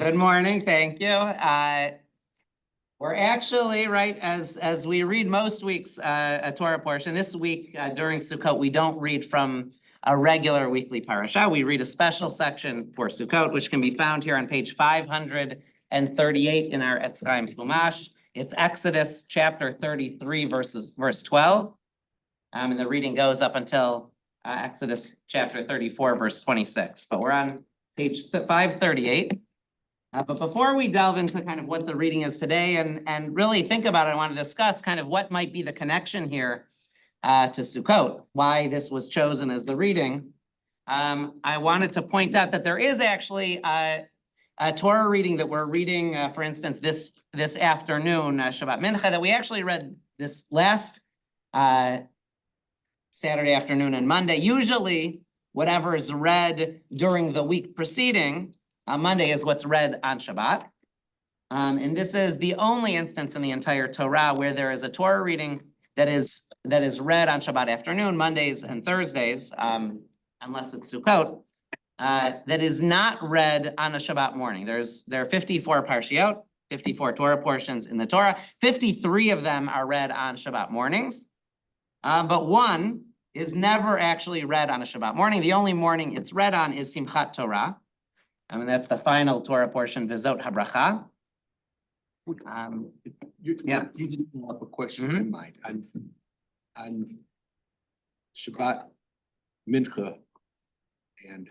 Good morning, thank you. We're actually, right, as we read most weeks, a Torah portion, this week during Sukkot, we don't read from a regular weekly parasha. We read a special section for Sukkot, which can be found here on page 538 in our Etz Chaim Chumash. It's Exodus chapter 33, verse 12. And the reading goes up until Exodus chapter 34, verse 26. But we're on page 538. But before we delve into kind of what the reading is today and really think about it, I want to discuss kind of what might be the connection here to Sukkot, why this was chosen as the reading. I wanted to point out that there is actually a Torah reading that we're reading, for instance, this afternoon, Shabbat Mincha, that we actually read this last Saturday afternoon and Monday. Usually, whatever is read during the week preceding Monday is what's read on Shabbat. And this is the only instance in the entire Torah where there is a Torah reading that is read on Shabbat afternoon, Mondays and Thursdays, unless it's Sukkot, that is not read on a Shabbat morning. There are 54 parshiot, 54 Torah portions in the Torah. 53 of them are read on Shabbat mornings, but one is never actually read on a Shabbat morning. The only morning it's read on is Simchat Torah. I mean, that's the final Torah portion, Vizot HaBracha. You just have a question in mind on Shabbat Mincha and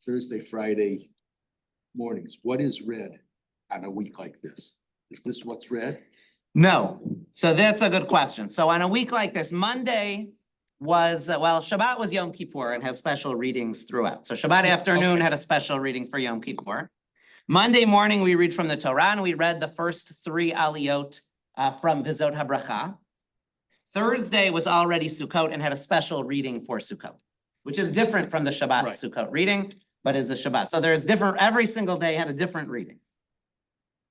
Thursday, Friday mornings. What is read on a week like this? Is this what's read? No. So that's a good question. So on a week like this, Monday was, Shabbat was Yom Kippur and has special readings throughout. So Shabbat afternoon had a special reading for Yom Kippur. Monday morning, we read from the Torah, and we read the first 3 aliyot from Vizot HaBracha. Thursday was already Sukkot and had a special reading for Sukkot, which is different from the Shabbat Sukkot reading, but is a Shabbat. So there's different, every single day had a different reading,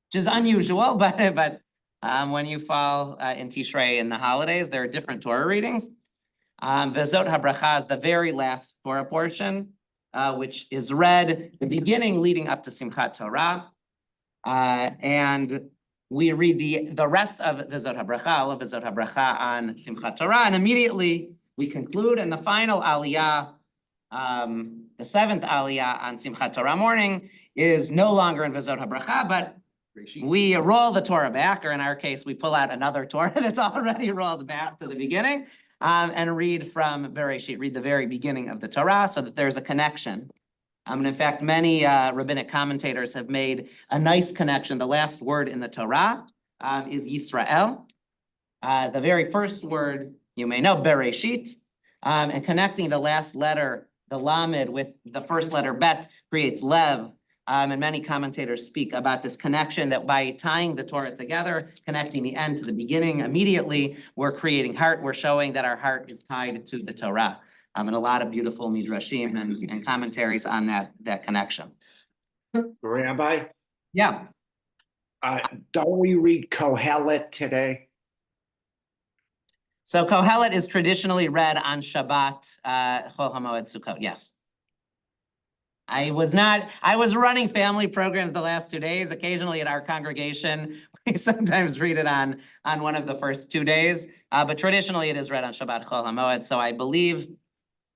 which is unusual, but when you fall in Tishrei in the holidays, there are different Torah readings. Vizot HaBracha is the very last Torah portion, which is read the beginning leading up to Simchat Torah. And we read the rest of Vizot HaBracha, all of Vizot HaBracha on Simchat Torah, and immediately we conclude, and the final aliyah, the 7th aliyah on Simchat Torah morning is no longer in Vizot HaBracha, but we roll the Torah back, or in our case, we pull out another Torah that's already rolled back to the beginning. And read from Bereshit, read the very beginning of the Torah so that there's a connection. And in fact, many rabbinic commentators have made a nice connection. The last word in the Torah is Yisrael. The very first word, you may know, Bereshit, and connecting the last letter, the Lamed, with the first letter Bet creates Lev. And many commentators speak about this connection that by tying the Torah together, connecting the end to the beginning, immediately we're creating heart. We're showing that our heart is tied to the Torah. And a lot of beautiful midrashim and commentaries on that connection. Rabbi? Yeah. Don't we read Kohelet today? So Kohelet is traditionally read on Shabbat, Chol HaMoed Sukkot, yes. I was running family programs the last 2 days. Occasionally at our congregation, we sometimes read it on one of the first 2 days. But traditionally it is read on Shabbat Chol HaMoed. So I believe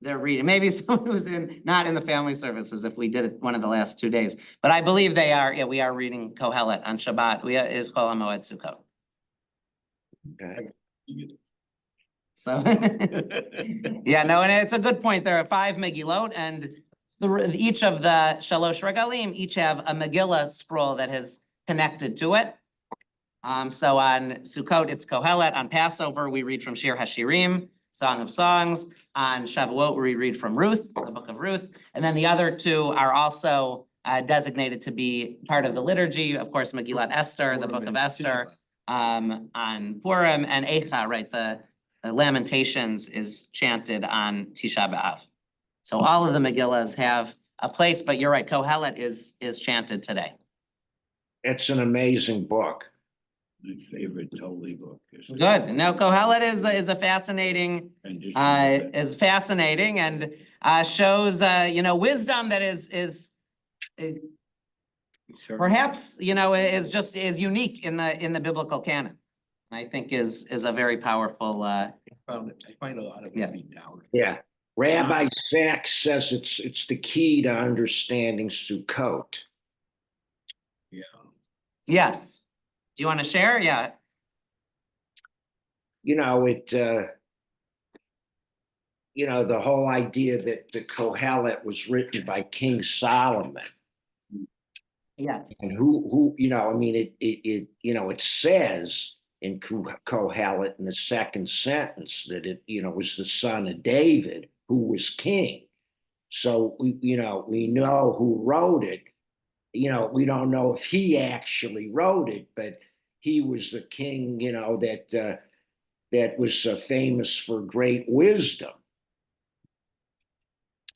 they're reading. Maybe someone who's not in the family services if we did it one of the last 2 days. But I believe they are, we are reading Kohelet on Shabbat. Is Chol HaMoed Sukkot. Okay. So, yeah, no, and it's a good point. There are 5 Megillot, and each of the Shalosh Regalim each have a Megillah scroll that is connected to it. So on Sukkot, it's Kohelet. On Passover, we read from Shir HaShirim, Song of Songs. On Shavuot, we read from Ruth, the book of Ruth. And then the other 2 are also designated to be part of the liturgy. Of course, Megillat Esther, the book of Esther, on Purim, and Eicha, right? The Lamentations is chanted on Tisha B'Av. So all of the Megillas have a place, but you're right, Kohelet is chanted today. It's an amazing book. My favorite holy book. Good. No, Kohelet is a fascinating, and shows wisdom that is perhaps, is unique in the biblical canon. I think is a very powerful, I find a lot of Yeah. it being down. Yeah. Rabbi Sachs says it's the key to understanding Sukkot. Yeah. yes. Do you want to share? Yeah. You know, the whole idea that the Kohelet was written by King Solomon. Yes. And who, I mean, it says in Kohelet in the second sentence that it, was the son of David who was king. So we know who wrote it. We don't know if he actually wrote it, but he was the king, that was famous for great wisdom.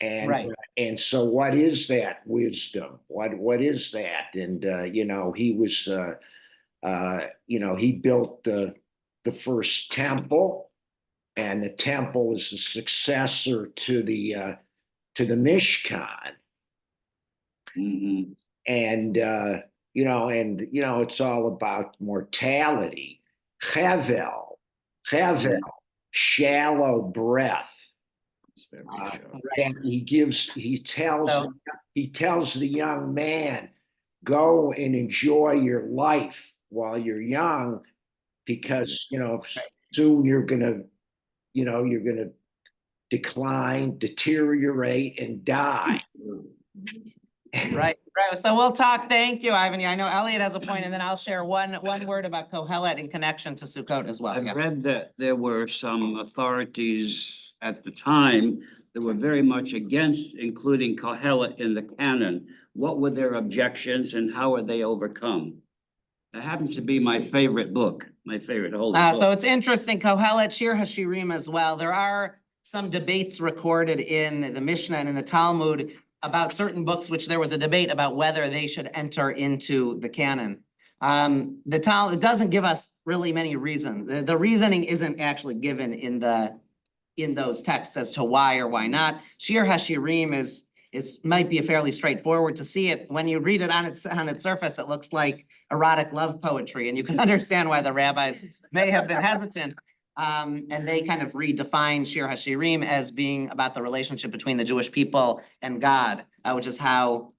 And Right. And so, what is that wisdom? What is that? And he was, he built the first temple, and the temple is the successor to the Mishkan. And it's all about mortality. Chevel, shallow breath. It's very Uh, shallow. And he tells the young man, go and enjoy your life while you're young, because soon you're gonna decline, deteriorate, and die. Right. So we'll talk. Thank you, Ivan. I know Elliot has a point, and then I'll share one word about Kohelet in connection to Sukkot as well. I've Yeah. read that there were some authorities at the time that were very much against including Kohelet in the canon. What were their objections and how were they overcome? That happens to be my favorite book, my favorite holy So book. it's interesting, Kohelet, Shir HaShirim as well. There are some debates recorded in the Mishnah and in the Talmud about certain books, which there was a debate about whether they should enter into the canon. The Talmud, it doesn't give us really many reasons. The reasoning isn't actually given in those texts as to why or why not. Shir HaShirim might be a fairly straightforward to see it. When you read it on its surface, it looks like erotic love poetry, and you can understand why the rabbis may have been hesitant. And they kind of redefine Shir HaShirim as being about the relationship between the Jewish people and God, which is how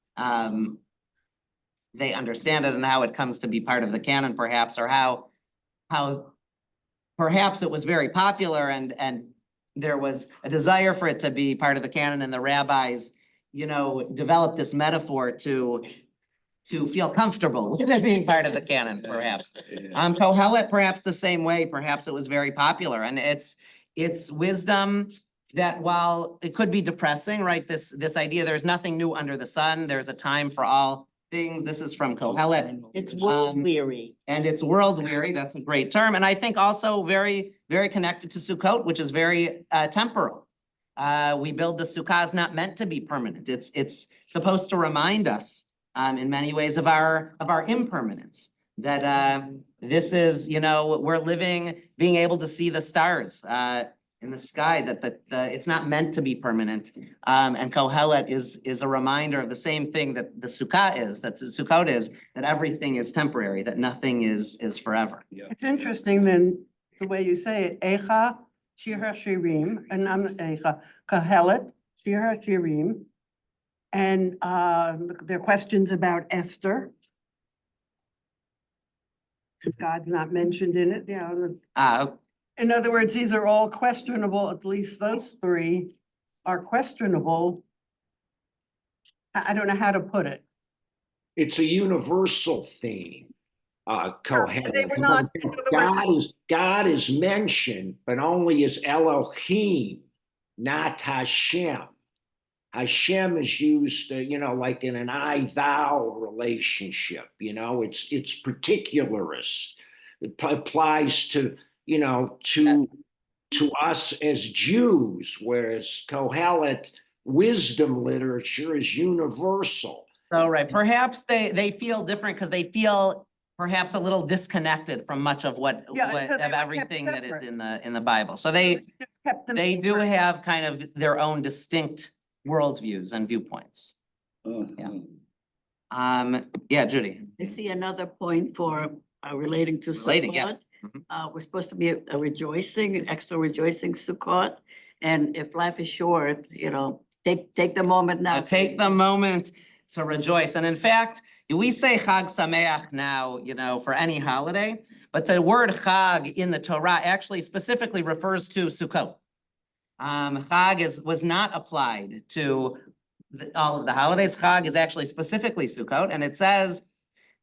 they understand it and how it comes to be part of the canon, perhaps, or how perhaps it was very popular and there was a desire for it to be part of the canon, and the rabbis, developed this metaphor to feel comfortable with it being part of the canon, perhaps. Kohelet, perhaps the same way, perhaps it was very popular, and it's wisdom that, while it could be depressing, right? This idea, there's nothing new under the sun, there's a time for all things. This is from Kohelet. It's world weary. And it's world weary, that's a great term, and I think also very, very connected to Sukkot, which is very temporal. We build the Sukkah is not meant to be permanent. It's supposed to remind us in many ways of our impermanence. That this is, we're living, being able to see the stars in the sky, that it's not meant to be permanent. And Kohelet is a reminder of the same thing that the Sukkah is, that the Sukkot is, that everything is temporary, that nothing is forever. It's interesting then, the way you say it, Eicha, Shir HaShirim, and I'm Eicha, Kohelet, Shir HaShirim. And there are questions about Esther. God's not mentioned in it, In other words, these are all questionable, at least those three are questionable. I don't know how to put it. It's a universal theme. Kohelet. They were not, in other words, God is mentioned, but only as Elohim, not Hashem. Hashem is used, like in an I-thou relationship. It's particularist. It applies to us as Jews, whereas Kohelet wisdom literature is universal. So, right, perhaps they feel different because they feel perhaps a little disconnected from much of what Yeah, so of they were everything kept that is separate. in the Bible. So they kept them do separate. have kind of their own distinct worldviews and viewpoints. Mhm. Yeah, Judy. I see another point for relating to Relating, yeah. Sukkot. Mhm. We're supposed to be a rejoicing, an extra rejoicing Sukkot. And if life is short, take the moment now. Take the moment to rejoice. And in fact, we say Chag Sameach now, for any holiday, but the word Chag in the Torah actually specifically refers to Sukkot. Chag was not applied to all of the holidays. Chag is actually specifically Sukkot, and it says,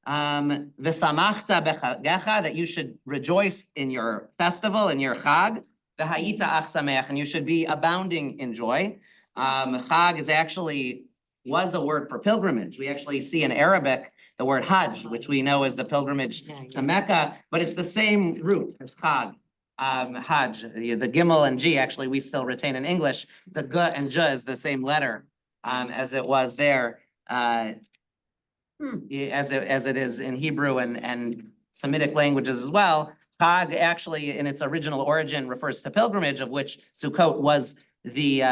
V'samachta bechagecha, that you should rejoice in your festival, in your Chag, v'hayita ach sameach, and you should be abounding in joy. Chag was a word for pilgrimage. We actually see in Arabic the word Hajj, which we know is the pilgrimage to Mecca, but it's the same root as Chag. Hajj, the Gimel and G, actually, we still retain in English. The G and J is the same letter as it was there, as it is in Hebrew and Semitic languages as well. Chag actually, in its original origin, refers to pilgrimage, of which Sukkot was the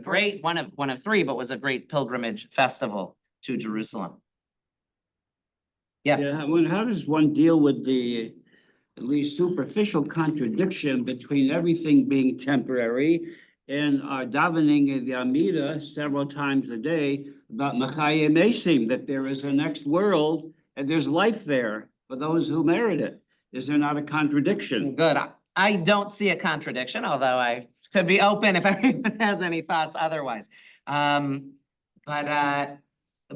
great one of three, but was a great pilgrimage festival to Jerusalem. Yeah, how does one deal with the at least superficial contradiction between everything being temporary and our davening in the Amida several times a day about Mechayim Mesim, that there is a next world and there's life there for those who merit it? Is there not a contradiction? Good. I don't see a contradiction, although I could be open if anyone has any thoughts otherwise. But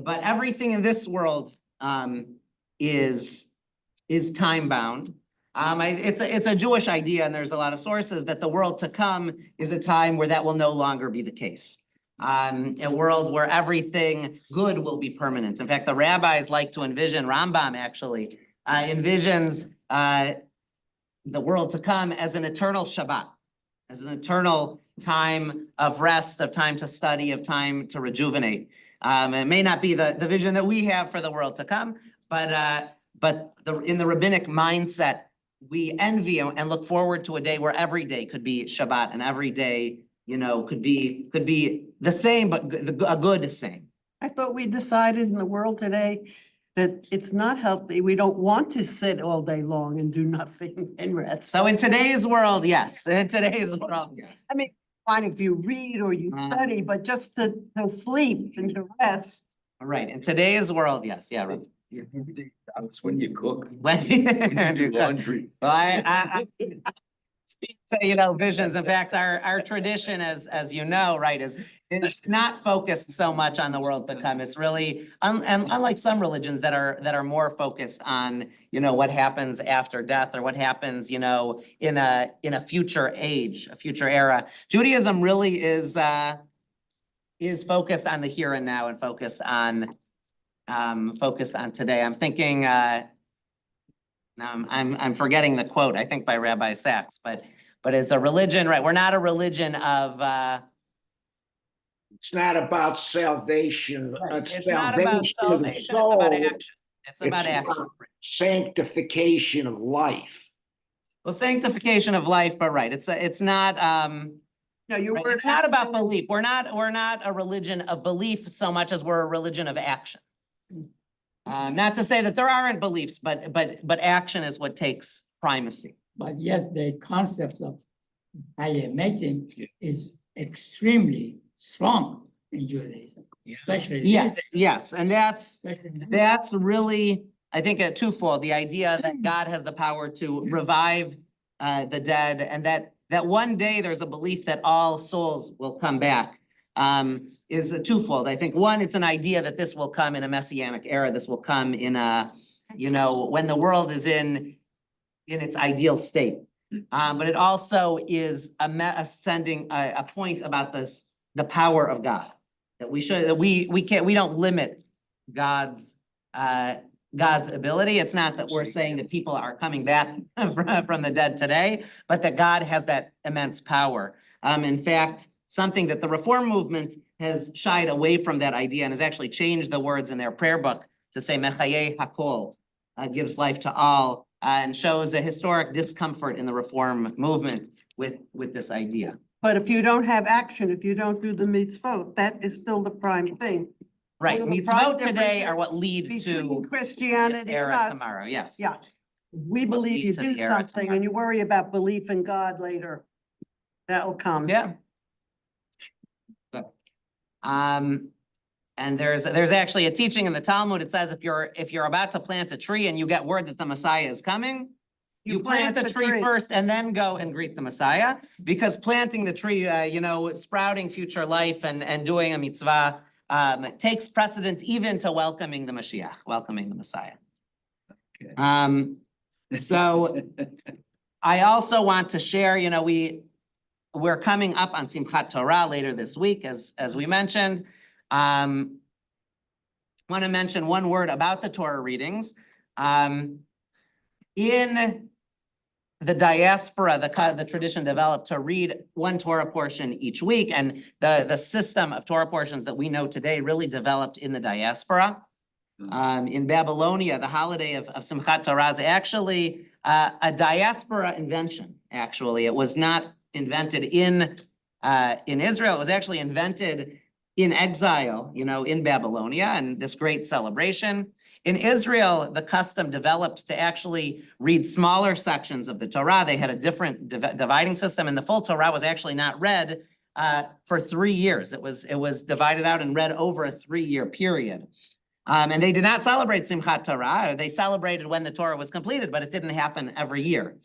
everything in this world is time bound. It's a Jewish idea, and there's a lot of sources that the world to come is a time where that will no longer be the case. A world where everything good will be permanent. In fact, the rabbis like to envision, Rambam actually envisions the world to come as an eternal Shabbat, as an eternal time of rest, of time to study, of time to rejuvenate. It may not be the vision that we have for the world to come, but in the rabbinic mindset, we envy and look forward to a day where every day could be Shabbat and every day, could be the same, but a good same. I thought we decided in the world today that it's not healthy. We don't want to sit all day long and do nothing and rest. So in today's world, yes. In today's world, yes. I mean, fine if you read or you study, but just to sleep and to rest. All right. In today's world, yes. Yeah. Right. That's when you cook. When When you do laundry. Well, I speak to, visions. In fact, our tradition, as you know, right, is not focused so much on the world to come. It's really, and unlike some religions that are more focused on, what happens after death or what happens, in a future age, a future era. Judaism really is focused on the here and now and focused on today. I'm thinking, now I'm forgetting the quote, I think by Rabbi Sachs, but it's a religion, right? We're not a religion of, It's not about salvation. it's not about salvation, it's about action. It's about action. Sanctification of life. Well, sanctification of life, but right, it's not, No, you right, were. it's not about belief. We're not a religion of belief so much as we're a religion of action. Not to say that there aren't beliefs, but action is what takes primacy. But yet the concept of mating is extremely strong in Judaism, especially. these Yes, days, yes, and especially now. that's really, I think, a twofold, the idea that God has the power to revive the dead, and that one day there's a belief that all souls will come back, is a twofold. I think one, it's an idea that this will come in a messianic era. This will come in a, when the world is in its ideal state. But it also is sending a point about the power of God, that we don't limit God's ability. It's not that we're saying that people are coming back from the dead today, but that God has that immense power. In fact, something that the Reform movement has shied away from that idea and has actually changed the words in their prayer book to say Mechayeh Hakol, gives life to all, and shows a historic discomfort in the Reform movement with this idea. But if you don't have action, if you don't do the mitzvot, that is still the prime thing. Right, Well, the mitzvot prime today difference are what lead between to this Christianity and era us. tomorrow, yes. Yeah. We What believe lead you to do the era something tomorrow. and you worry about belief in God later. That'll come. Yeah. Good. And there's actually a teaching in the Talmud. It says if you're about to plant a tree and you get word that the Messiah is coming, you plant the tree first and then go and greet the Messiah, because planting the tree, sprouting future life and doing a mitzvah takes precedence even to welcoming the Mashiach, welcoming the Messiah. So I also want to share, we're coming up on Simchat Torah later this week, as we mentioned. Want to mention one word about the Torah readings. In the diaspora, the tradition developed to read one Torah portion each week, and the system of Torah portions that we know today really developed in the diaspora. In Babylonia, the holiday of Simchat Torah is actually a diaspora invention. Actually, it was not invented in Israel. It was actually invented in exile, in Babylonia, and this great celebration. In Israel, the custom developed to actually read smaller sections of the Torah. They had a different dividing system, and the full Torah was actually not read for 3 years. It was divided out and read over a 3-year period. And they did not celebrate Simchat Torah, or they celebrated when the Torah was completed, but it didn't happen every year.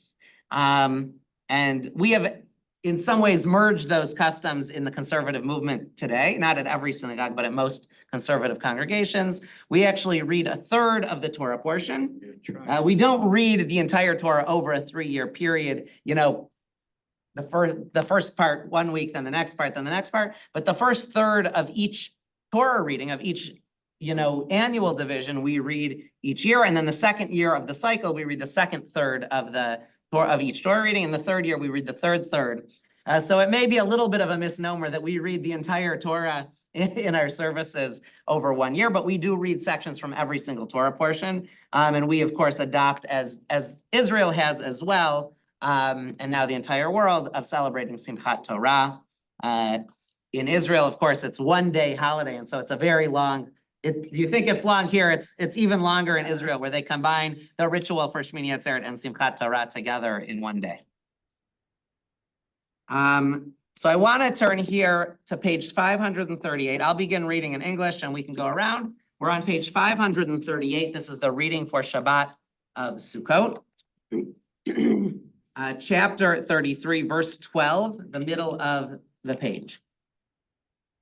And we have, in some ways, merged those customs in the conservative movement today, not at every synagogue, but at most conservative congregations. We actually read a third of the Torah portion. We don't read the entire Torah over a 3-year period, the first part 1 week, then the next part, then the next part. But the first third of each Torah reading, of each annual division, we read each year, and then the second year of the cycle, we read the second third of each Torah reading, and the third year, we read the third third. So it may be a little bit of a misnomer that we read the entire Torah in our services over 1 year, but we do read sections from every single Torah portion, and we, of course, adopt, as Israel has as well, and now the entire world, of celebrating Simchat Torah. In Israel, of course, it's 1-day holiday, and so it's a very long. You think it's long here, it's even longer in Israel, where they combine the ritual for Shmini Atzeret and Simchat Torah together in 1 day. So I want to turn here to page 538. I'll begin reading in English and we can go around. We're on page 538. This is the reading for Shabbat of Sukkot. Chapter 33, verse 12, the middle of the page.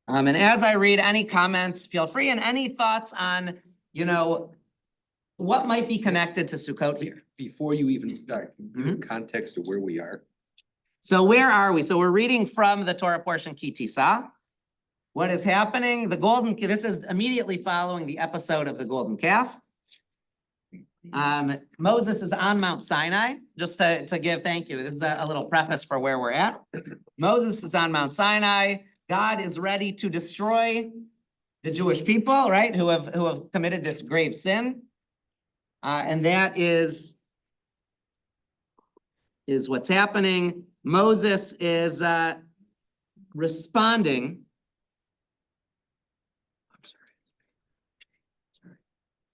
And as I read, any comments, feel free, and any thoughts on, what might be connected to Sukkot here. Before you even start, can you give us context of where we are? So where are we? So we're reading from the Torah portion Ki Tisa. What is happening? This is immediately following the episode of the golden calf. Moses is on Mount Sinai, just to give thank you. This is a little preface for where we're at. Moses is on Mount Sinai. God is ready to destroy the Jewish people, right, who have committed this grave sin. And that is what's happening. Moses is responding.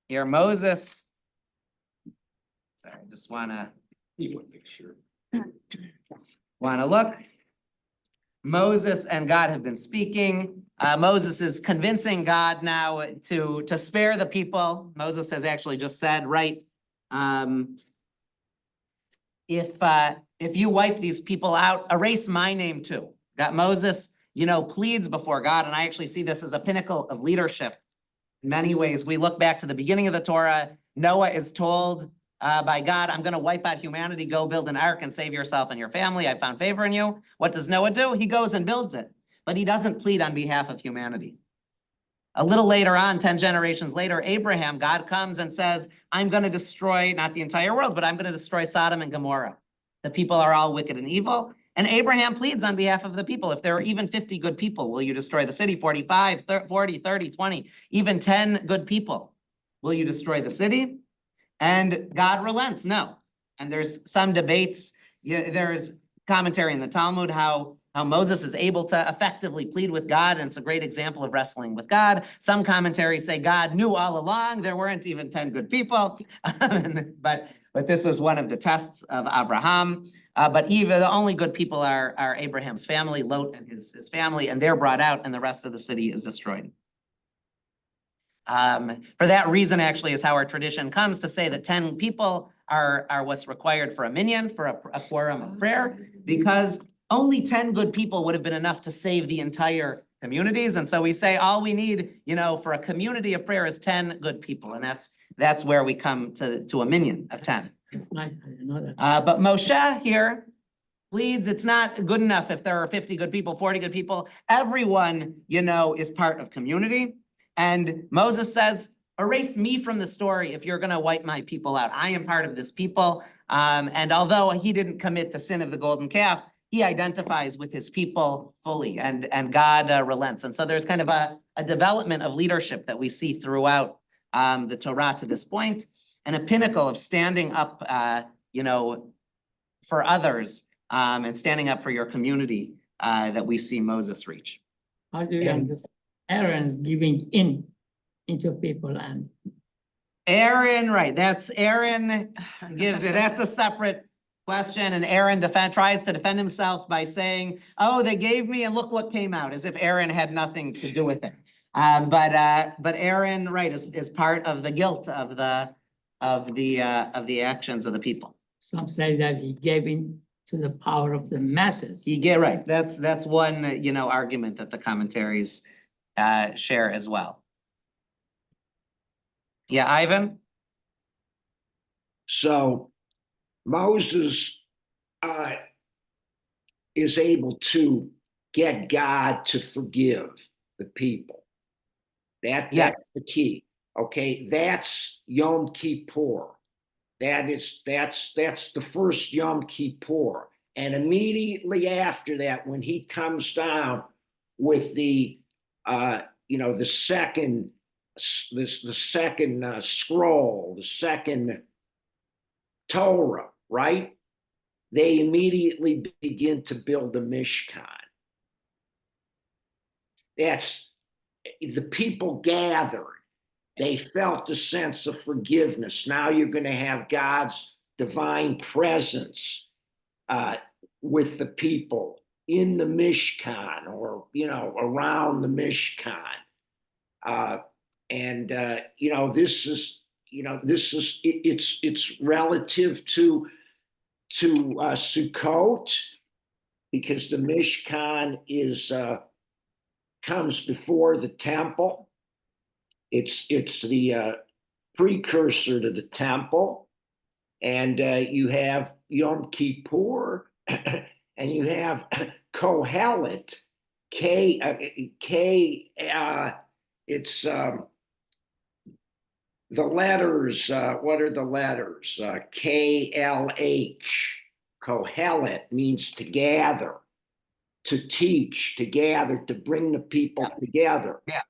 Here, Moses. Sorry, I just want to Make sure. look. Moses and God have been speaking. Moses is convincing God now to spare the people. Moses has actually just said, right, if you wipe these people out, erase my name too. That Moses, pleads before God, and I actually see this as a pinnacle of leadership. In many ways, we look back to the beginning of the Torah. Noah is told by God, I'm going to wipe out humanity. Go build an ark and save yourself and your family. I found favor in you. What does Noah do? He goes and builds it, but he doesn't plead on behalf of humanity. A little later on, 10 generations later, Abraham, God comes and says, I'm going to destroy not the entire world, but I'm going to destroy Sodom and Gomorrah. The people are all wicked and evil. And Abraham pleads on behalf of the people. If there are even 50 good people, will you destroy the city? 45, 40, 30, 20, even 10 good people. Will you destroy the city? And God relents, no. And there's some debates. There's commentary in the Talmud how how Moses is able to effectively plead with God, and it's a great example of wrestling with God. Some commentaries say God knew all along, there weren't even 10 good people, but this was one of the tests of Abraham. But even the only good people are Abraham's family, Lot and his family, and they're brought out and the rest of the city is destroyed. For that reason, actually, is how our tradition comes to say that 10 people are what's required for a minyan, for a quorum of prayer, because only 10 good people would have been enough to save the entire communities. And so we say all we need, for a community of prayer is 10 good people. And that's where we come to a minyan of 10. It's nice, I didn't know that. But Moshe here pleads, it's not good enough if there are 50 good people, 40 good people. Everyone, is part of community. And Moses says, erase me from the story if you're going to wipe my people out. I am part of this people. And although he didn't commit the sin of the golden calf, he identifies with his people fully, and God relents. And so there's kind of a development of leadership that we see throughout the Torah to this point, and a pinnacle of standing up, for others and standing up for your community that we see Moses reach. How do you understand Aaron's giving into people and Aaron, right, that's Aaron gives it, that's a separate question, and Aaron tries to defend himself by saying, oh, they gave me and look what came out, as if Aaron had nothing to do with it. But Aaron, right, is part of the guilt of the actions of the people. some say that he gave in to the power of the masses? Right, that's one, argument that the commentaries share as well. Yeah, Ivan? So Moses is able to get God to forgive the people. That's the key. Okay, that's Yom Kippur. That's the first Yom Kippur. And immediately after that, when he comes down with the second scroll, the second Torah, right? They immediately begin to build the Mishkan. That's the people gathered. They felt a sense of forgiveness. Now you're going to have God's divine presence with the people in the Mishkan, or around the Mishkan. It's relative to Sukkot, because the Mishkan comes before the temple. It's the precursor to the temple, and you have Yom Kippur, and you have Kohelet. It's the letters. What are the letters? KLH. Kohelet means to gather, to teach, to gather, to bring the people together. Yeah.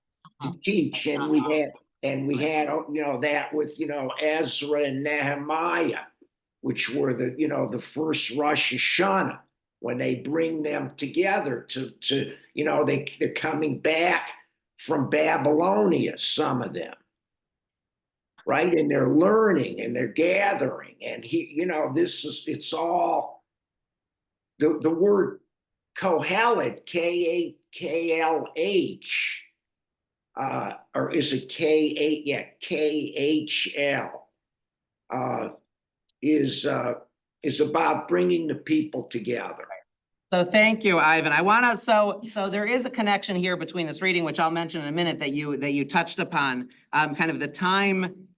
To teach, and we had that with Ezra and Nehemiah, which were the first Rosh Hashanah, when they bring them together they're coming back from Babylonia, some of them, right? And they're learning and they're gathering, and it's all the word Kohelet, KLH. Or is it K8? Yeah, KHL is about bringing the people together. So thank you, Ivan. So there is a connection here between this reading, which I'll mention in a minute, that you touched upon, kind of the time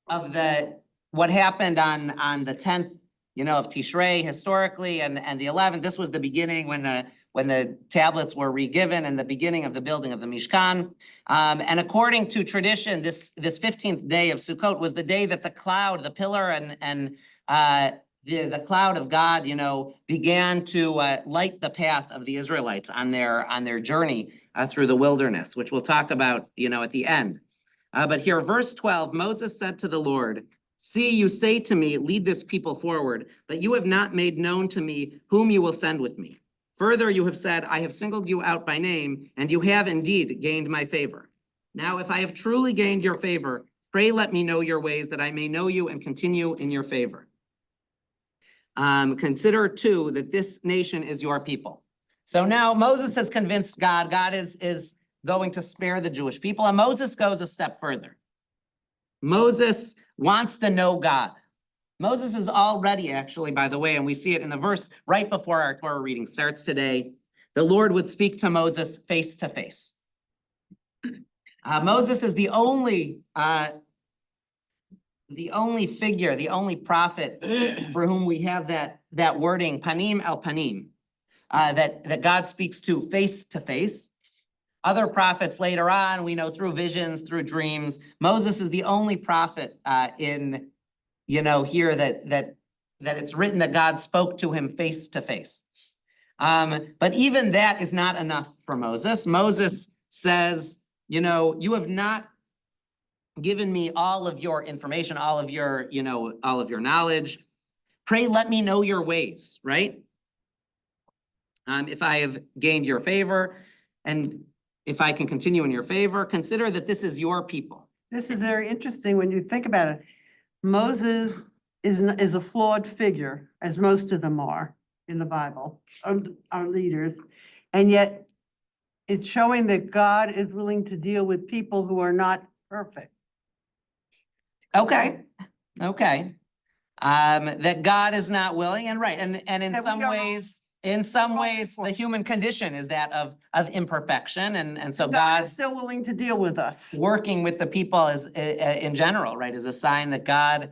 of what happened on the 10th, of Tishrei historically, and the 11th. This was the beginning when the tablets were re-given, and the beginning of the building of the Mishkan. And according to tradition, this 15th day of Sukkot was the day that the cloud, the pillar and the cloud of God, began to light the path of the Israelites on their journey through the wilderness, which we'll talk about, at the end. But here, verse 12, Moses said to the Lord, "See, you say to me, lead this people forward, but you have not made known to me whom you will send with me. Further, you have said, I have singled you out by name, and you have indeed gained my favor. Now, if I have truly gained your favor, pray let me know your ways that I may know you and continue in your favor. Consider too that this nation is your people. So now Moses has convinced God, God is going to spare the Jewish people, and Moses goes a step further. Moses wants to know God. Moses is already, actually, by the way, and we see it in the verse right before our Torah reading starts today, the Lord would speak to Moses face to face. Moses is the only figure, the only prophet for whom we have that wording, panim el panim, that God speaks to face. Other prophets later on, we know through visions, through dreams. Moses is the only prophet in here that it's written that God spoke to him face to face. But even that is not enough for Moses. Moses says, you have not given me all of your information, all of your knowledge. Pray, let me know your ways, right? If I have gained your favor and if I can continue in your favor, consider that this is your people. This is very interesting when you think about it. Moses is a flawed figure, as most of them are in the Bible, our leaders. And yet it's showing that God is willing to deal with people who are not perfect. Okay. That God is not willing and right. And in That we some are- ways, the human condition is that of imperfection. And so God God's is still willing to deal with us. working with the people is in general, right, is a sign that God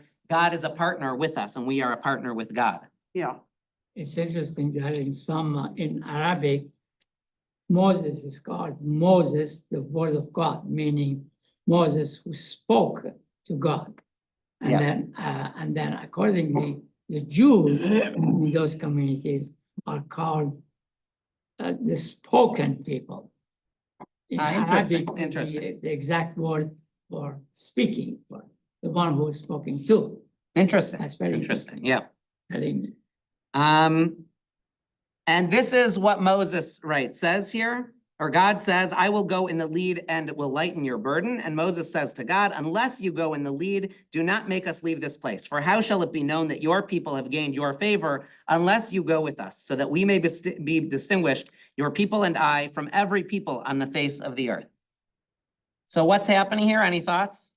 is a partner with us and we are a partner with God. Yeah. It's interesting that in Arabic, Moses is called Moses, the word of God, meaning Moses who spoke to God. And then accordingly, the Jews in those communities are called the spoken people. In Interesting, Arabic, interesting. the exact word for speaking, for the one who is spoken to. Interesting, That's very interesting, yeah. Telling And this is what Moses, says here, or God says, I will go in the lead and will lighten your burden. And Moses says to God, unless you go in the lead, do not make us leave this place. For how shall it be known that your people have gained your favor unless you go with us, so that we may be distinguished, your people and I, from every people on the face of the earth. So what's happening here? Any thoughts?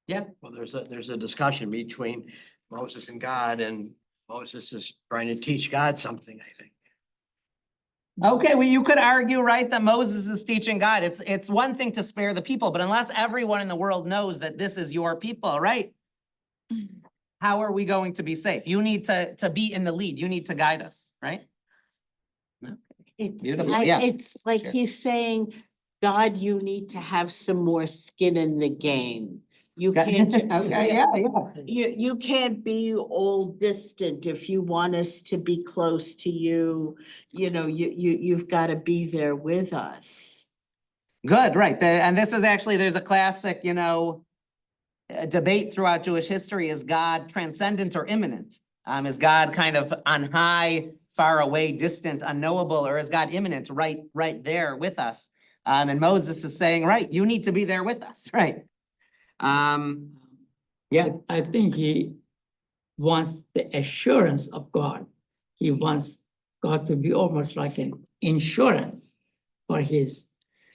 Yeah. Well, there's a discussion between Moses and God, and Moses is trying to teach God something, I think. Okay, well, you could argue, right, that Moses is teaching God. It's one thing to spare the people, but unless everyone in the world knows that this is your people, right? How are we going to be safe? You need to be in the lead. You need to guide us, right? Beautiful, yeah. It's like Sure. he's saying, God, you need to have some more skin in the game. You Okay, can't. yeah. You can't be all distant if you want us to be close to you. You've got to be there with us. Good, right. And this is actually, there's a classic, debate throughout Jewish history. Is God transcendent or immanent? Is God kind of on high, far away, distant, unknowable, or is God immanent, right there with us? And Moses is saying, right, you need to be there with us, right? Yeah. I think he wants the assurance of God. He wants God to be almost like an insurance for his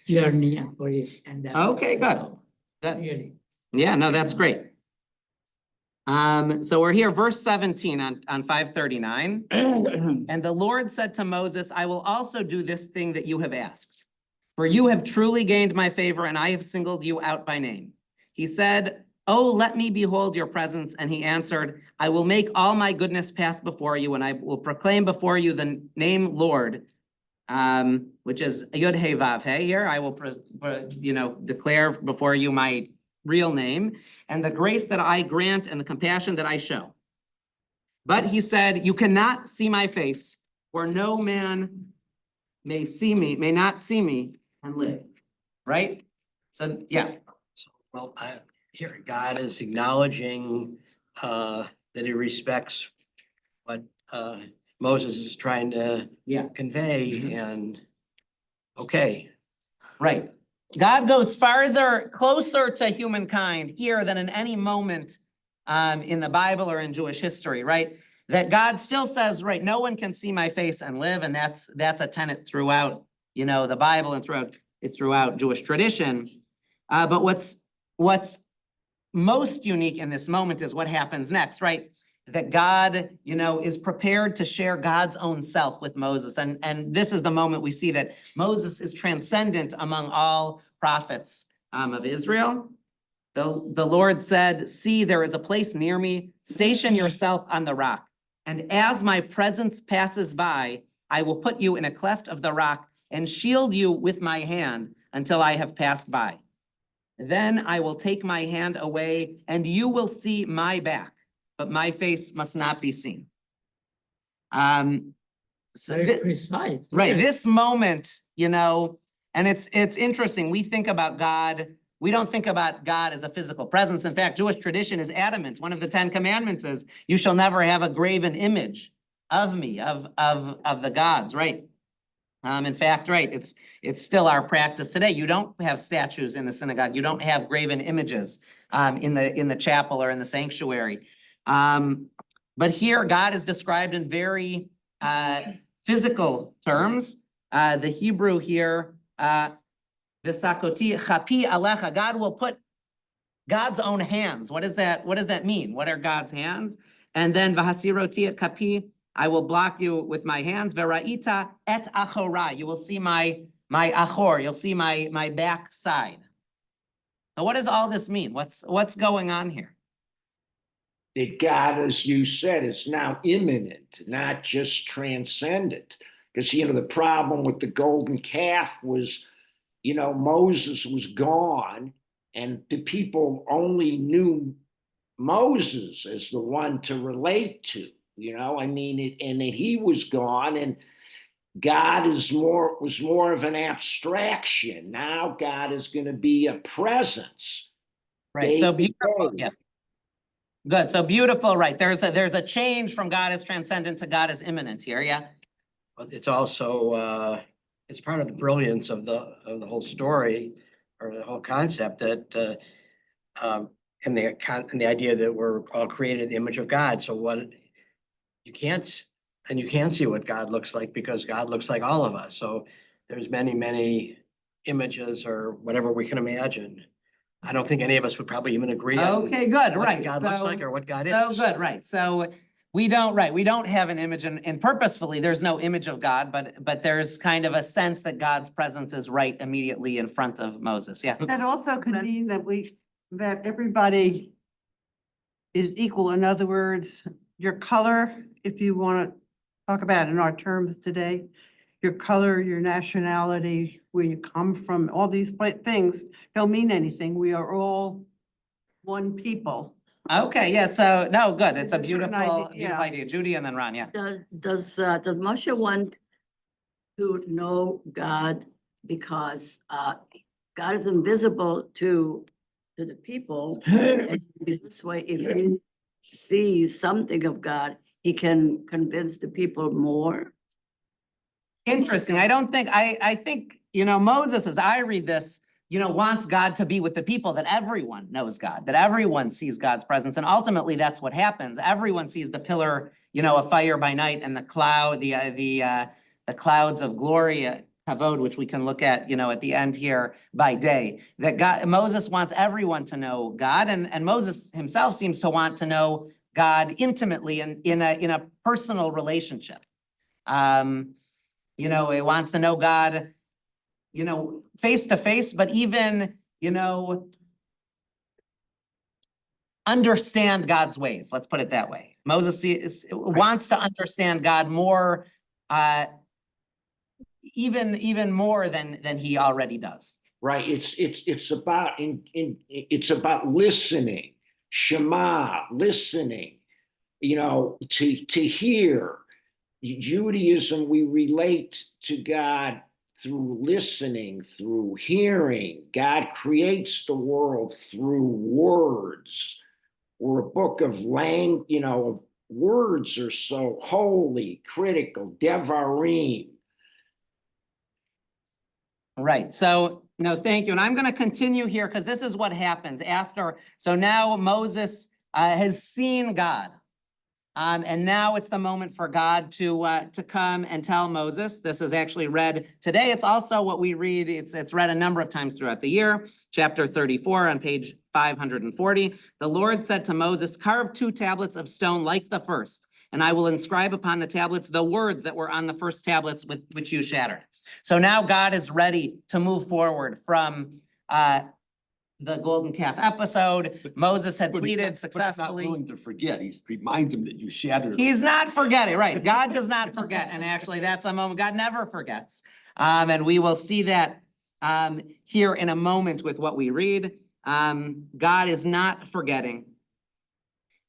journey and for his endeavor. Okay, good. So, Good. really. Yeah, no, that's great. So we're here, verse 17 on 539. And the Lord said to Moses, I will also do this thing that you have asked. For you have truly gained my favor, and I have singled you out by name. He said, oh, let me behold your presence. And he answered, I will make all my goodness pass before you, and I will proclaim before you the name Lord, which is Yud He Vav He. Here I will, declare before you my real name, and the grace that I grant and the compassion that I show. But he said, you cannot see my face, for no man may not see me and live. Right? So, yeah. Well, here God is acknowledging that he respects what Moses is trying to Yeah. convey and, okay. Right. God goes farther, closer to humankind here than in any moment in the Bible or in Jewish history, right? That God still says, right, no one can see my face and live, and that's a tenet throughout, the Bible and throughout Jewish tradition. But what's most unique in this moment is what happens next, right? That God, is prepared to share God's own self with Moses. And this is the moment we see that Moses is transcendent among all prophets of Israel. The Lord said, "See, there is a place near me. Station yourself on the rock. And as my presence passes by, I will put you in a cleft of the rock and shield you with my hand until I have passed by. Then I will take my hand away and you will see my back, but my face must not be seen." So Very precise. right, yes. this moment, and it's interesting. We think about God, we don't think about God as a physical presence. In fact, Jewish tradition is adamant. One of the 10 commandments is, you shall never have a graven image of me, of the gods, right? In fact, right, it's still our practice today. You don't have statues in the synagogue. You don't have graven images in the chapel or in the sanctuary. But here, God is described in very physical terms. The Hebrew here, V'sakoti chapi alecha, God will put God's own hands. What does that mean? What are God's hands? And then v'hasiroti et kapi, I will block you with my hands. Vera'ita et achora, you will see my achor, you'll see my back side. So what does all this mean? What's going on here? That God, as you said, is now imminent, not just transcendent. Because, the problem with the golden calf was, Moses was gone and the people only knew Moses as the one to relate to, and that he was gone and God was more of an abstraction. Now God is going to be a presence. Right, so Day to beautiful, day. yeah. Good, so beautiful, right? There's a change from God as transcendent to God as immanent here, yeah? But it's also, it's part of the brilliance of the whole story or the whole concept that, and the idea that we're all created in the image of God. So you can't see what God looks like because God looks like all of us. So there's many images or whatever we can imagine. I don't think any of us would probably even agree on Okay, good, what right. God looks So- like or what God is. So good, right. So we don't have an image and purposefully, there's no image of God, but there's kind of a sense that God's presence is right immediately in front of Moses, yeah. That also could mean that everybody is equal. In other words, your color, if you want to talk about it in our terms today, your color, your nationality, where you come from, all these things don't mean anything. We are all one people. Okay, yeah, so, no, good. It's a It's a certain beautiful idea, yeah. idea. Judy and then Ron, yeah. Does Moshe want to know God because God is invisible to the people? And this way, if he sees something of God, he can convince the people more. Interesting. I think, Moses, as I read this, wants God to be with the people, that everyone knows God, that everyone sees God's presence. And ultimately, that's what happens. Everyone sees the pillar, of fire by night and the cloud, the clouds of glory, kavod, which we can look at, at the end here by day. That Moses wants everyone to know God, and Moses himself seems to want to know God intimately and in a personal relationship. It wants to know God, face to face, but even, understand God's ways. Let's put it that way. Moses wants to understand God more, even more than he already does. Right. It's about listening, Shema, listening, to hear. Judaism, we relate to God through listening, through hearing. God creates the world through words. We're a book of words are so holy, critical, devarim. Right, so, no, thank you, and I'm gonna continue here, because this is what happens after, so now Moses has seen God. And now it's the moment for God to come and tell Moses. This is actually read today. It's also what we read, it's read a number of times throughout the year. Chapter 34 on page 540. The Lord said to Moses, carve 2 tablets of stone like the first, and I will inscribe upon the tablets the words that were on the first tablets with which you shattered. So now God is ready to move forward from the golden calf episode. Moses had But he's pleaded not- but he's not successfully. willing to forget. He reminds him that you shattered. He's not forgetting, right? God does not forget. And actually, that's a moment, God never forgets. And we will see that here in a moment with what we read. God is not forgetting.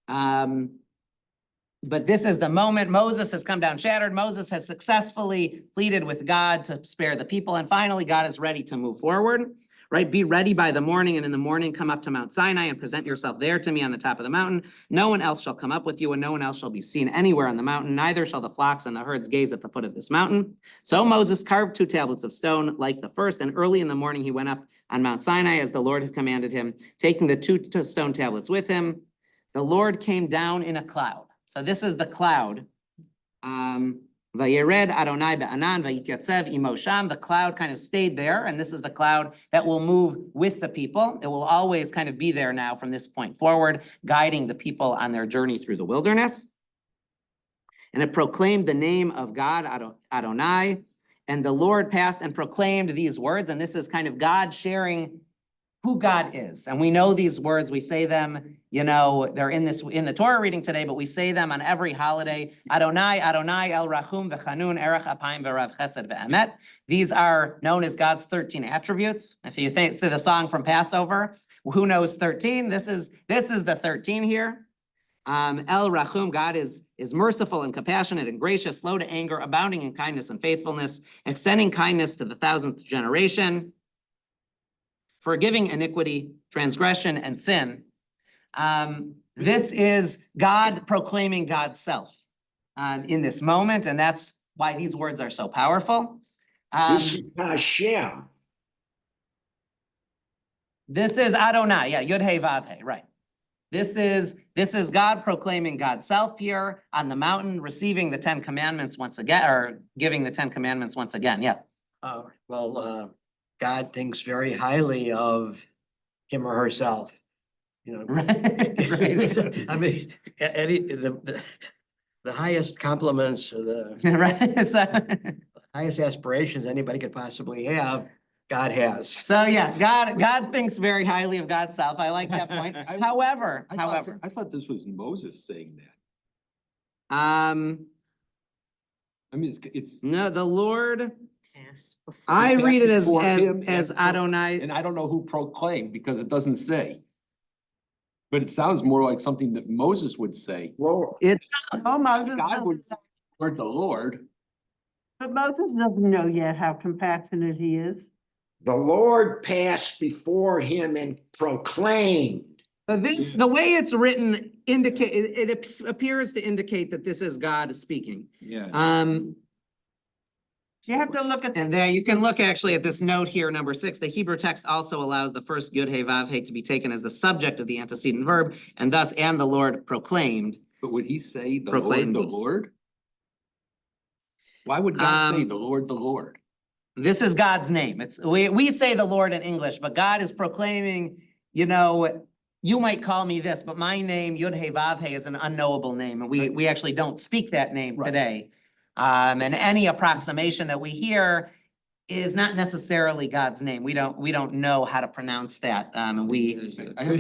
But this is the moment. Moses has come down shattered. Moses has successfully pleaded with God to spare the people. And finally, God is ready to move forward. Right? Be ready by the morning, and in the morning come up to Mount Sinai and present yourself there to me on the top of the mountain. No one else shall come up with you, and no one else shall be seen anywhere on the mountain. Neither shall the flocks and the herds gaze at the foot of this mountain. So Moses carved 2 tablets of stone like the first, and early in the morning he went up on Mount Sinai as the Lord had commanded him, taking the 2 stone tablets with him. The Lord came down in a cloud. So this is the cloud. Vayered Adonai be'anan vayityatzeb imo sham. The cloud kind of stayed there, and this is the cloud that will move with the people. It will always kind of be there now from this point forward, guiding the people on their journey through the wilderness. And it proclaimed the name of God, Adonai, and the Lord passed and proclaimed these words, and this is kind of God sharing who God is. And we know these words, we say them, you know, they're in the Torah reading today, but we say them on every holiday. Adonai, Adonai, El Rachum v'Chanun, Erech Apayim v'Rav Chesed v'Emet. These are known as God's 13 attributes. If you think, say the song from Passover, who knows 13? This is the 13 here. El Rachum, God is merciful and compassionate and gracious, slow to anger, abounding in kindness and faithfulness, extending kindness to the 1,000th generation, forgiving iniquity, transgression, and sin. This is God proclaiming God's self in this moment, and that's why these words are so powerful. This is Hashem. This is Adonai, yeah, Yud Hey Vav Hey, right. This is God proclaiming God's self here on the mountain, receiving the 10 commandments once again, or giving the 10 commandments once again, yeah. God thinks very highly of him or herself, you know. Right. I mean, the highest compliments, or the Right, so, highest aspirations anybody could possibly have, God has. so yes, God thinks very highly of God's self. I like that point. However, I thought this was Moses saying that. I mean, it's. no, the Lord, Pass before- I read it Before him as and- Adonai. And I don't know who proclaimed because it doesn't say. But it sounds more like something that Moses would say. Well, It's, Oh, Moses, God would, doesn't- Lord the Lord. but Moses doesn't know yet how compassionate he is. the Lord passed before him and proclaimed. but this, the way it's written it appears to indicate that this is God speaking. Yeah. You have to look at, And there you can look actually at this note here, number 6. The Hebrew text also allows the first Yud Hey Vav Hey to be taken as the subject of the antecedent verb, and thus, and the Lord proclaimed. But would he say the Proclaim Lord, the this. Lord? Why would God say Um, the Lord, the Lord? This is God's name. We say the Lord in English, but God is proclaiming, you know, you might call me this, but my name, Yud Hey Vav Hey, is an unknowable name, and we actually don't speak that name Right. today. And any approximation that we hear is not necessarily God's name. We don't know how to pronounce that, and we. I have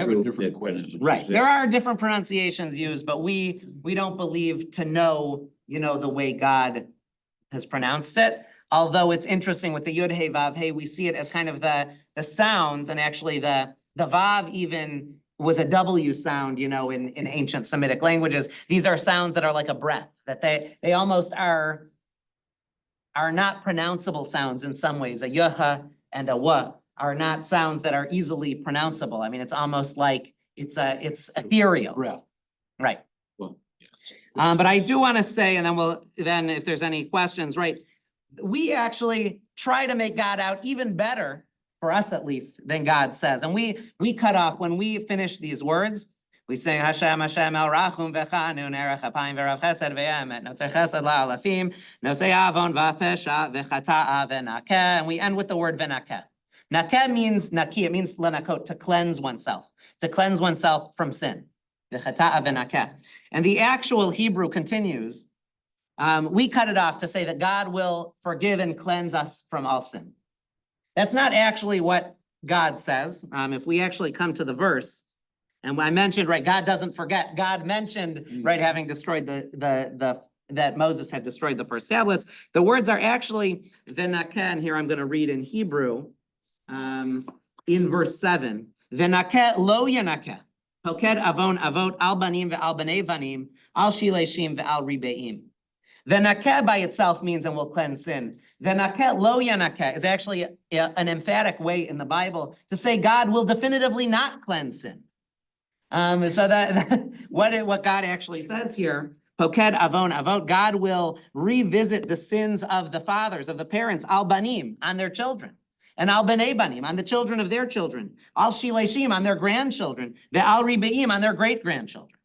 a different question. Right, there are different pronunciations used, but we don't believe to know, you know, the way God has pronounced it. Although it's interesting with the Yud Hey Vav Hey, we see it as kind of the sounds, and actually the Vav even was a W sound, you know, in ancient Semitic languages. These are sounds that are like a breath, that they almost are not pronounceable sounds in some ways. A yah and a wa are not sounds that are easily pronounceable. I mean, it's almost like it's ethereal, Breath. right? Well, But I do want to say, and then if there's any questions, right? We actually try to make God out even better, for us at least, than God says. And we cut off, when we finish these words, we sing Hashem, Hashem, El Rachum V'Chanun, Erech Apayim V'Rav Chesed V'Emet, Notzer Chesed La'alafim, Nosei Avon V'Afesha V'Chata'a V'Nakeh, and we end with the word V'Nakeh. Nakeh means naki, it means lenakot, to cleanse oneself from sin. V'Chata'a V'Nakeh. And the actual Hebrew continues, we cut it off to say that God will forgive and cleanse us from all sin. That's not actually what God says. If we actually come to the verse, and I mentioned, right, God doesn't forget. God mentioned, right, having destroyed that Moses had destroyed the first tablets. The words are actually v'nakeh, and here I'm going to read in Hebrew, in verse 7. V'nakeh lo yanakeh, poked avon avot al banim ve'al banei banim, al shileshim ve'al ribeim. V'nakeh by itself means and will cleanse sin. V'nakeh lo yanakeh is actually an emphatic way in the Bible to say God will definitively not cleanse sin. So that what God actually says here, poked avon avot, God will revisit the sins of the fathers, of the parents, al banim, on their children, and al bnei banim, on the children of their children, al shileshim, on their grandchildren, ve'al ribeim, on their great-grandchildren.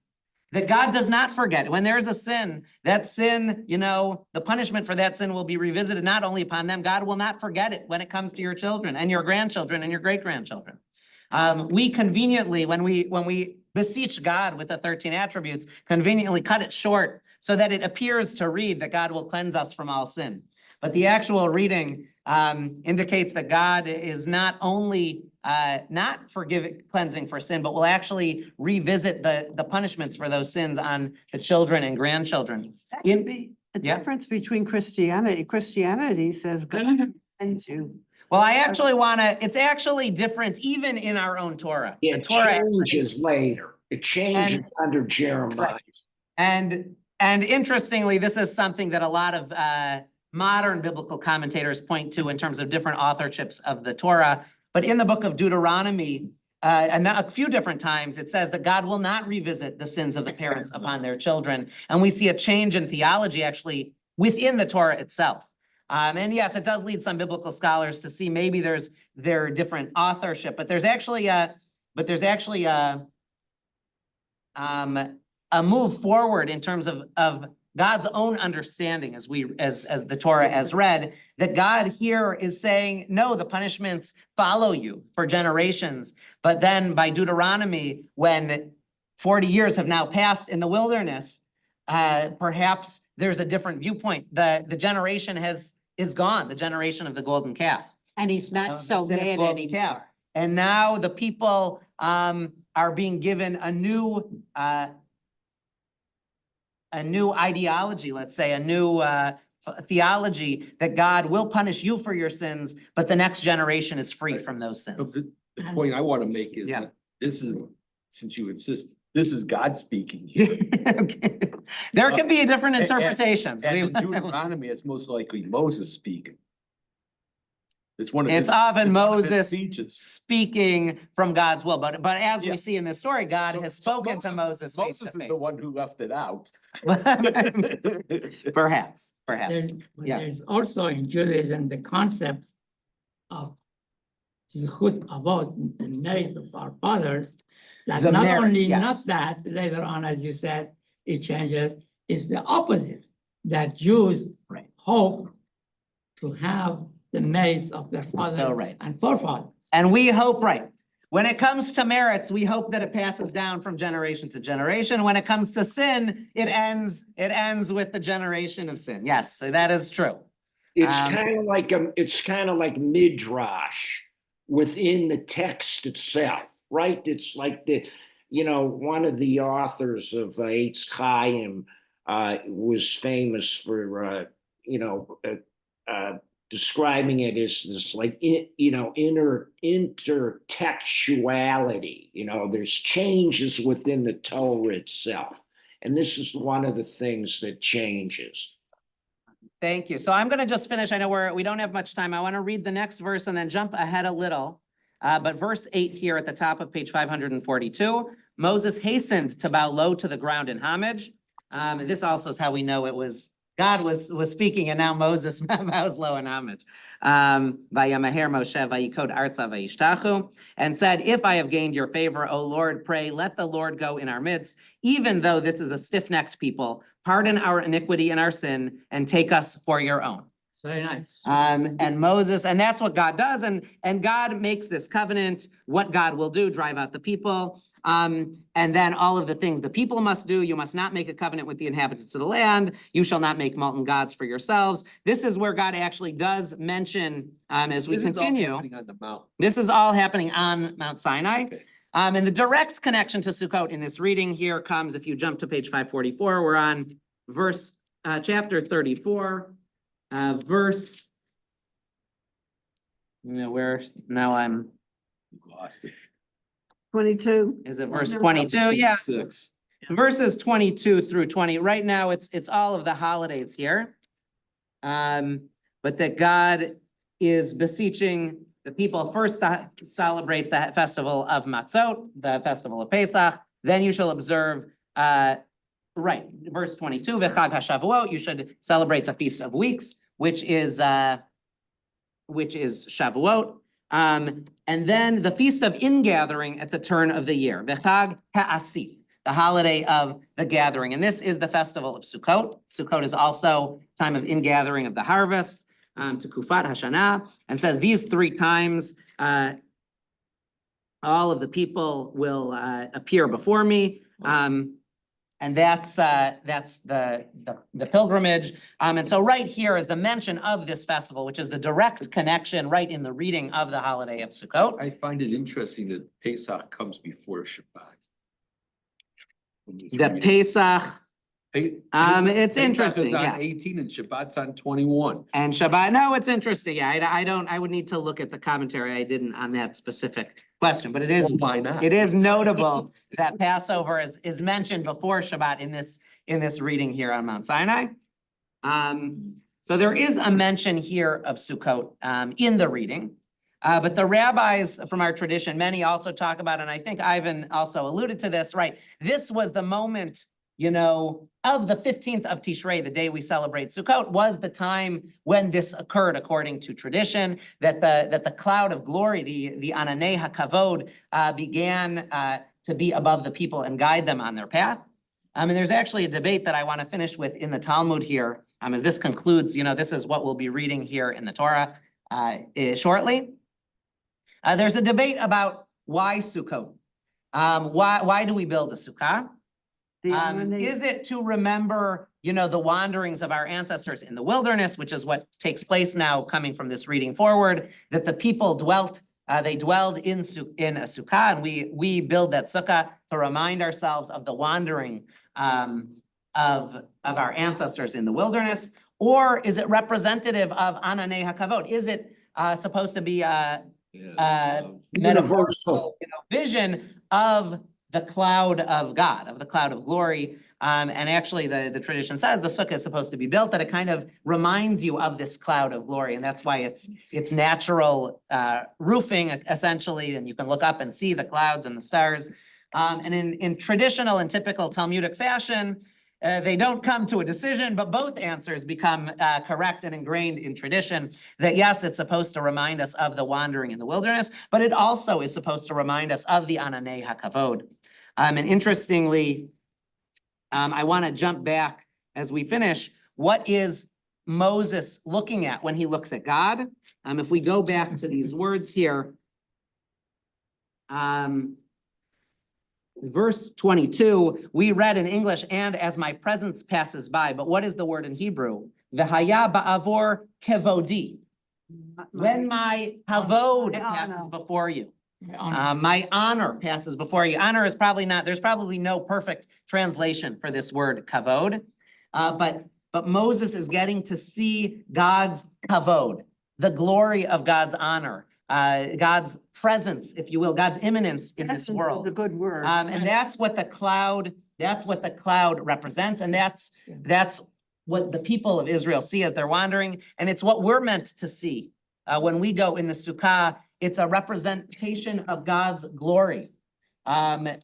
That God does not forget. When there is a sin, that sin, the punishment for that sin will be revisited not only upon them, God will not forget it when it comes to your children and your grandchildren and your great-grandchildren. We conveniently, when we beseech God with the 13 attributes, conveniently cut it short so that it appears to read that God will cleanse us from all sin. But the actual reading indicates that God is not only not cleansing for sin, but will actually revisit the punishments for those sins on the children and grandchildren. That could be a difference between Christianity. Christianity says God cleanse you. Well, I actually it's actually different even in our own Torah. The It Torah changes later. It changes under Jeremiah. And interestingly, this is something that a lot of modern biblical commentators point to in terms of different authorships of the Torah. But in the book of Deuteronomy, and a few different times, it says that God will not revisit the sins of the parents upon their children. And we see a change in theology actually within the Torah itself. And yes, it does lead some biblical scholars to see maybe their different authorship, but there's actually a move forward in terms of God's own understanding as the Torah as read, that God here is saying, no, the punishments follow you for generations. But then by Deuteronomy, when 40 years have now passed in the wilderness, perhaps there's a different viewpoint. The generation is gone, the generation of the golden calf. And he's not so mad anymore. And now the people are being given a new ideology, let's say, a new theology that God will punish you for your sins, but the next generation is free from those sins. The point I want to make is Yeah. that this is, since you insist, this is God speaking here. Okay. There can be different And- interpretations. And We- in Deuteronomy, it's most likely Moses speaking. It's one of It's his. often it's one of his Moses speeches. speaking from God's will, but as Yeah. we see in this story, God has spoken to Moses face Moses to is the face. one who left it out. Perhaps. There's, Yeah. there's also in Judaism the concept of zechut avot, the merit of our fathers. That The not merit, only, yes. not that, later on, as you said, it changes, it's the opposite. That Jews Right. hope to have the merits of their fathers right. and forefathers. And we hope, right, when it comes to merits, we hope that it passes down from generation to generation. When it comes to sin, it ends with the generation of sin. Yes, so that is true. It's kind of like midrash within the text itself, right? It's like one of the authors of Eitz Chaim was famous for describing it as this intertextuality. There's changes within the Torah itself, and this is one of the things that changes. Thank you. So I'm going to just finish. I know we don't have much time. I want to read the next verse and then jump ahead a little. But verse 8 here at the top of page 542, Moses hastened to bow low to the ground in homage. And this also is how we know it was, God was speaking and now Moses bows low in homage. Vayamaher Moshe vayikod arza vayishtachu, and said, if I have gained your favor, O Lord, pray, let the Lord go in our midst, even though this is a stiff-necked people, pardon our iniquity and our sin, and take us for your own. Very nice. And Moses, and that's what God does, and God makes this covenant, what God will do, drive out the people. And then all of the things the people must do. You must not make a covenant with the inhabitants of the land. You shall not make molten gods for yourselves. This is where God actually does mention, as we This is all continue. happening on the mountain. This is all happening on Mount Sinai. Okay. And the direct connection to Sukkot in this reading here comes, if you jump to page 544, we're on chapter 34, verse. Now I'm, Lost it. 22. is it verse No. 22? Yeah. 6. Verses 22 through 20. Right now, it's all of the holidays here. But that God is beseeching the people first to celebrate the festival of Matzot, the festival of Pesach. Then you shall observe, right, verse 22, V'chag HaShavuot, you should celebrate the Feast of Weeks, which is Shavuot. And then the Feast of Ingathering at the turn of the year, V'chag HaAsif, the holiday of the gathering. And this is the festival of Sukkot. Sukkot is also time of ingathering of the harvest, to Kufat Hashanah, and says these 3 times, all of the people will appear before me. And that's the pilgrimage. And so right here is the mention of this festival, which is the direct connection right in the reading of the holiday of Sukkot. I find it interesting that Pesach comes before Shabbat. The Pesach, it's interesting, Pesach is yeah. on 18 and Shabbat's on 21. And Shabbat, no, it's interesting, yeah, I would need to look at the commentary, I didn't on that specific question, but it is. Well, why not? It is notable that Passover is mentioned before Shabbat in this reading here on Mount Sinai. So there is a mention here of Sukkot in the reading. But the rabbis from our tradition, many also talk about, and I think Ivan also alluded to this, right? This was the moment, of the 15th of Tishrei, the day we celebrate Sukkot, was the time when this occurred, according to tradition, that the cloud of glory, the Ananei HaKavod, began to be above the people and guide them on their path. And there's actually a debate that I want to finish with in the Talmud here, as this concludes, this is what we'll be reading here in the Torah shortly. There's a debate about why Sukkot. Why do we build a sukkah? Is it to remember, the wanderings of our ancestors in the wilderness, which is what takes place now coming from this reading forward, that the people dwelled in a sukkah, and we build that sukkah to remind ourselves of the wandering of our ancestors in the wilderness? Or is it representative of Ananei HaKavod? Is it supposed to be a metaphorical vision of the cloud of God, of the cloud of glory? And actually the tradition says the sukkah is supposed to be built, that it kind of reminds you of this cloud of glory. And that's why it's natural roofing essentially, and you can look up and see the clouds and the stars. And in traditional and typical Talmudic fashion, they don't come to a decision, but both answers become correct and ingrained in tradition, that yes, it's supposed to remind us of the wandering in the wilderness, but it also is supposed to remind us of the Ananei HaKavod. And interestingly, I want to jump back as we finish. What is Moses looking at when he looks at God? If we go back to these words here, verse 22, we read in English, and as my presence passes by, but what is the word in Hebrew? V'haya ba'avor kevodi. When my kavod passes before you. My honor passes before you. Honor is probably not, there's probably no perfect translation for this word kavod. But Moses is getting to see God's kavod, the glory of God's honor, God's presence, if you will, God's immanence in this world. It's a good word. And that's what the cloud represents. And that's what the people of Israel see as they're wandering. And it's what we're meant to see when we go in the sukkah. It's a representation of God's glory, that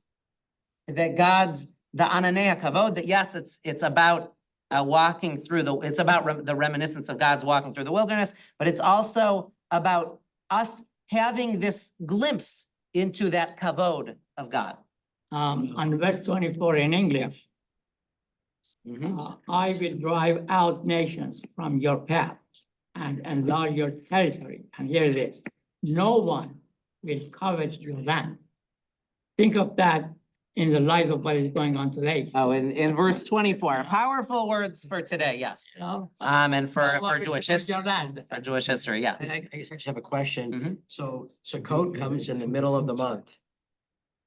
the Ananea Kavod, that yes, it's about walking through it's about the reminiscence of God's walking through the wilderness, but it's also about us having this glimpse into that kavod of God. On verse 24 in English, I will drive out nations from your path and enlarge your territory. And here it is. No one will covet your land. Think of that in the light of what is going on today. Oh, in verse 24, powerful words for today, yes. You know? And for No one will Jewish covet history, your land. for Jewish history, yeah. I just actually have a question. Mhm. So Sukkot comes in the middle of the month.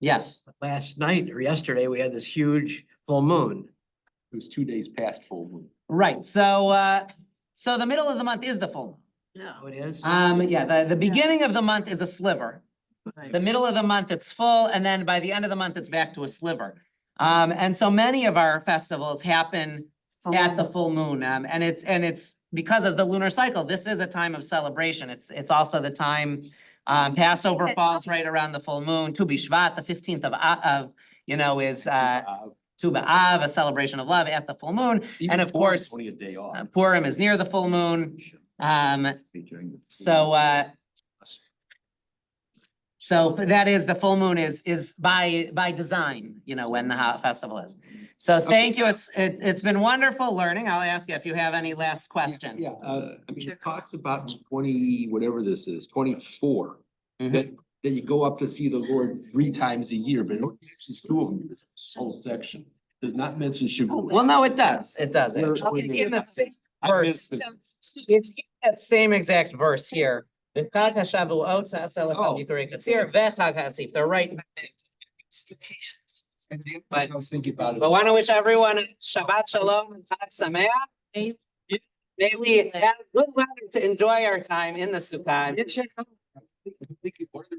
Yes, Last night or yesterday, we had this huge full moon. It was 2 days past full moon. right. So the middle of the month is the full moon. Oh, it is? Yeah, the beginning of the month is a sliver. Right. The middle of the month, it's full, and then by the end of the month, it's back to a sliver. And so many of our festivals happen at the full moon. And it's because of the lunar cycle, this is a time of celebration. It's also the time, Passover falls right around the full moon. Tu B'Shvat, the 15th of, is, Tu B'Av, a celebration of love at the full moon. Even And of Purim is course, only a day off. Purim is near the full moon. So that is, the full moon is by design, when the festival is. So thank you. It's been wonderful learning. I'll ask you if you have any last question. Yeah, I mean, it talks about 20, whatever this is, 24. Mhm. That you go up to see the Lord 3 times a year, but it only mentions 2 of them in this whole section. Does not mention Shavuot. Well, no, it does. It does. Where- Actually. It's in the same I verse. missed it. It's in that same exact verse here. V'chag haShavuot ta'aseh lecha b'yikurei katzir, v'chag ha'asif. They're right. I was thinking about it. But I want to wish everyone a Shabbat Shalom and Chag Sameach. May we have good weather to enjoy our time in the Sukkah. Thinking, what are the